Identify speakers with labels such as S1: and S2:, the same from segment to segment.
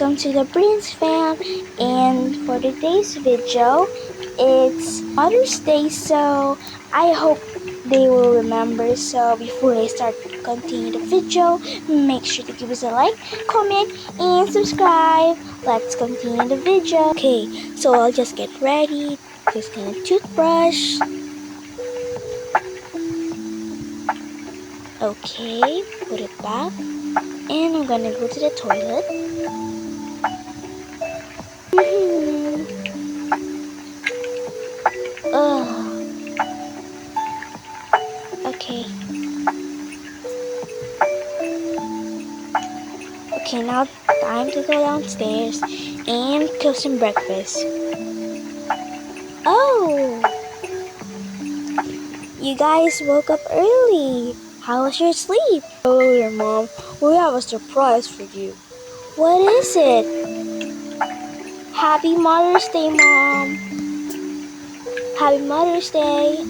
S1: welcome to the Prince fam, and for today's video, it's Mother's Day, so I hope they will remember. So before I start continue the video, make sure to give us a like, comment, and subscribe. Let's continue the video. Okay, so I'll just get ready, just get a toothbrush. Okay, put it back, and I'm gonna go to the toilet. Okay. Okay, now time to go downstairs and cook some breakfast. Oh! You guys woke up early. How was your sleep?
S2: Earlier, Mom, we have a surprise for you.
S1: What is it? Happy Mother's Day, Mom. Happy Mother's Day.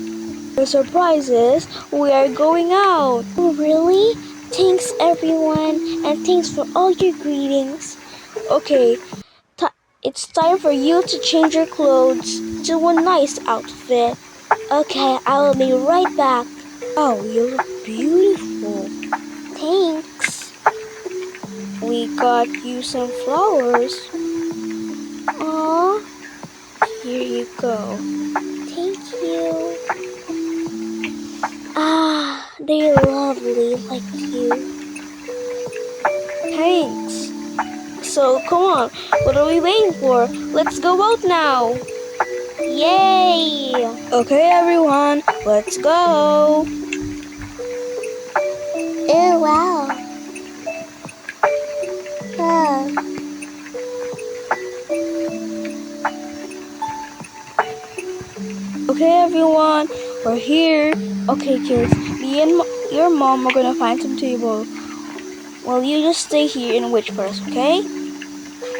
S2: The surprise is we are going out.
S1: Oh, really? Thanks, everyone, and thanks for all your greetings.
S2: Okay, it's time for you to change your clothes to a nice outfit.
S1: Okay, I will be right back.
S2: Oh, you look beautiful.
S1: Thanks.
S2: We got you some flowers.
S1: Aww.
S2: Here you go.
S1: Thank you. Ah, they're lovely like you.
S2: Thanks. So, come on. What are we waiting for? Let's go out now.
S1: Yay!
S2: Okay, everyone. Let's go.
S1: Oh, wow. Oh.
S2: Okay, everyone. We're here. Okay, kids. Me and your mom are gonna find some table. Well, you just stay here and wait for us, okay?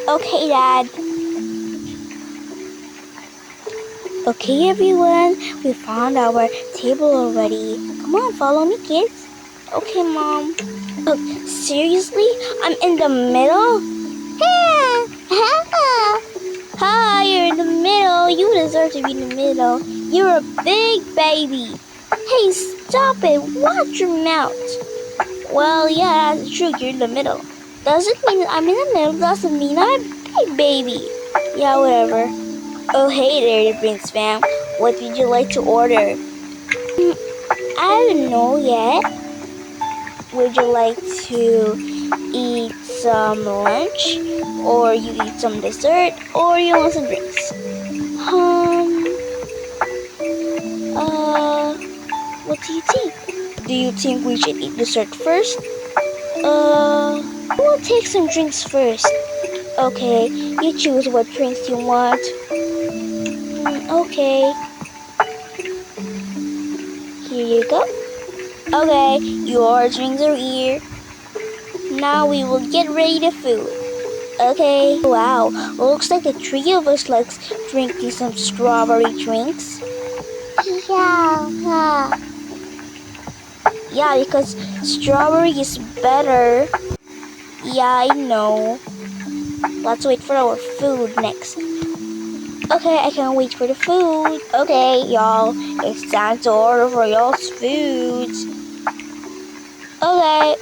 S1: Okay, Dad. Okay, everyone. We found our table already. Come on, follow me, kids.
S2: Okay, Mom.
S1: Oh, seriously? I'm in the middle? Hi, you're in the middle. You deserve to be in the middle. You're a big baby. Hey, stop it. Watch your mouth.
S2: Well, yeah, that's true. You're in the middle.
S1: Doesn't mean I'm in the middle. Doesn't mean I'm a big baby.
S2: Yeah, whatever.
S1: Oh, hey there, Prince fam. What would you like to order? I don't know yet. Would you like to eat some lunch, or you eat some dessert, or you want some drinks? What do you think?
S2: Do you think we should eat dessert first?
S1: We'll take some drinks first.
S2: Okay, you choose what drinks you want.
S1: Okay.
S2: Here you go. Okay, your drinks are here. Now we will get ready the food.
S1: Okay.
S2: Wow, looks like the three of us likes drinking some strawberry drinks.
S1: Yeah.
S2: Yeah, because strawberry is better. Yeah, I know. Let's wait for our food next.
S1: Okay, I can't wait for the food.
S2: Okay, y'all, it's time to order for y'all's food.
S1: Okay.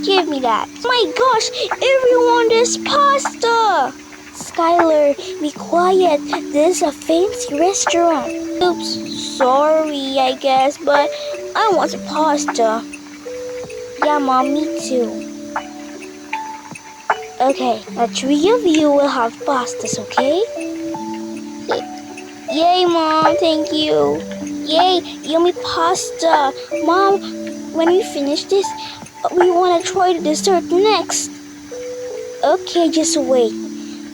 S1: Give me that.
S2: Oh my gosh, everyone, there's pasta!
S1: Skylar, be quiet. This is a fancy restaurant.
S2: Oops, sorry, I guess, but I want some pasta.
S1: Yeah, Mom, me too.
S2: Okay, the three of you will have pastas, okay?
S1: Yay, Mom, thank you.
S2: Yay, yummy pasta. Mom, when we finish this, we want to try the dessert next.
S1: Okay, just wait.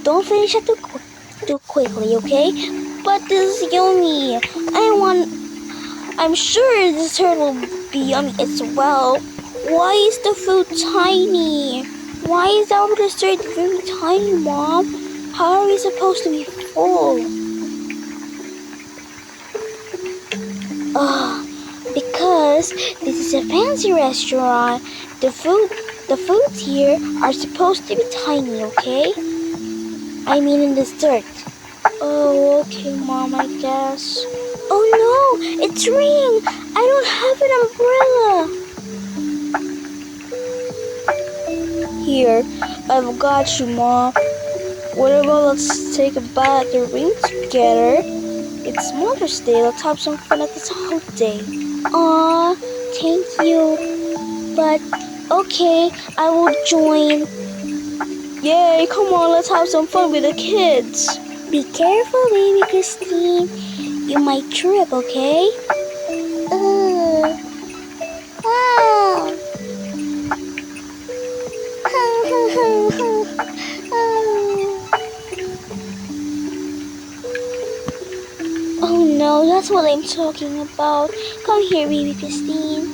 S1: Don't finish it too quickly, okay?
S2: But this is yummy. I'm sure the dessert will be yummy as well. Why is the food tiny? Why is our dessert very tiny, Mom? How are we supposed to be full?
S1: Because this is a fancy restaurant. The food The fruits here are supposed to be tiny, okay? I mean in this dirt. Oh, okay, Mom, I guess. Oh no, it's raining. I don't have an umbrella. Here, I've got you, Mom. What about let's take a bath at the rain together? It's Mother's Day. Let's have some fun at this holiday. Aw, thank you. But, okay, I will join. Yay, come on, let's have some fun with the kids. Be careful, baby Christine. You might trip, okay?
S2: Ugh. Ah.
S1: Oh no, that's what I'm talking about. Come here, baby Christine.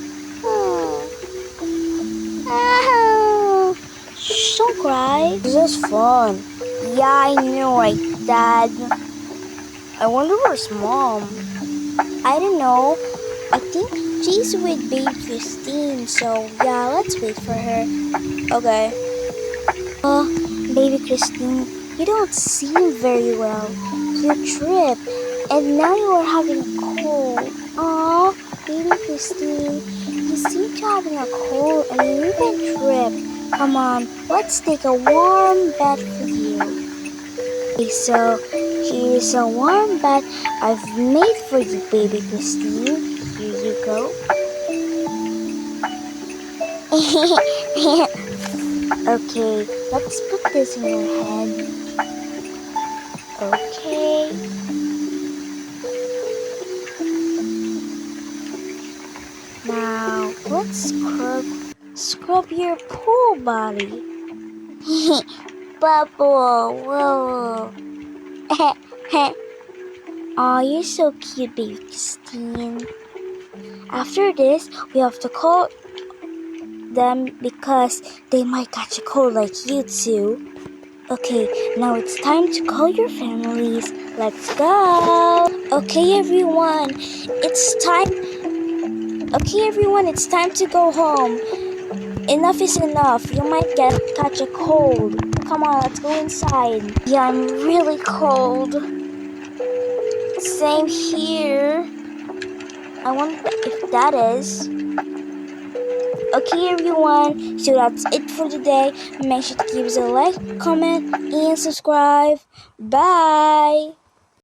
S1: Shh, don't cry. This is fun. Yeah, I know, right, Dad? I wonder where's Mom? I don't know. I think she's with baby Christine, so yeah, let's wait for her. Okay. Baby Christine, you don't seem very well. You tripped, and now you are having a cold. Aw, baby Christine, you seem to having a cold and you even tripped. Come on, let's take a warm bath for you. Okay, so here's a warm bath I've made for you, baby Christine. Here you go. Okay, let's put this in your head. Okay. Now, let's scrub your pool body.
S2: Bubble, whoa.
S1: Aw, you're so cute, baby Christine. After this, we have to call them because they might catch a cold like you two. Okay, now it's time to call your families. Let's go. Okay, everyone, it's time to go home. Enough is enough. You might catch a cold. Come on, let's go inside. Yeah, I'm really cold. Same here. I wonder if that is. Okay, everyone, so that's it for today. Make sure to give us a like, comment, and subscribe. Bye!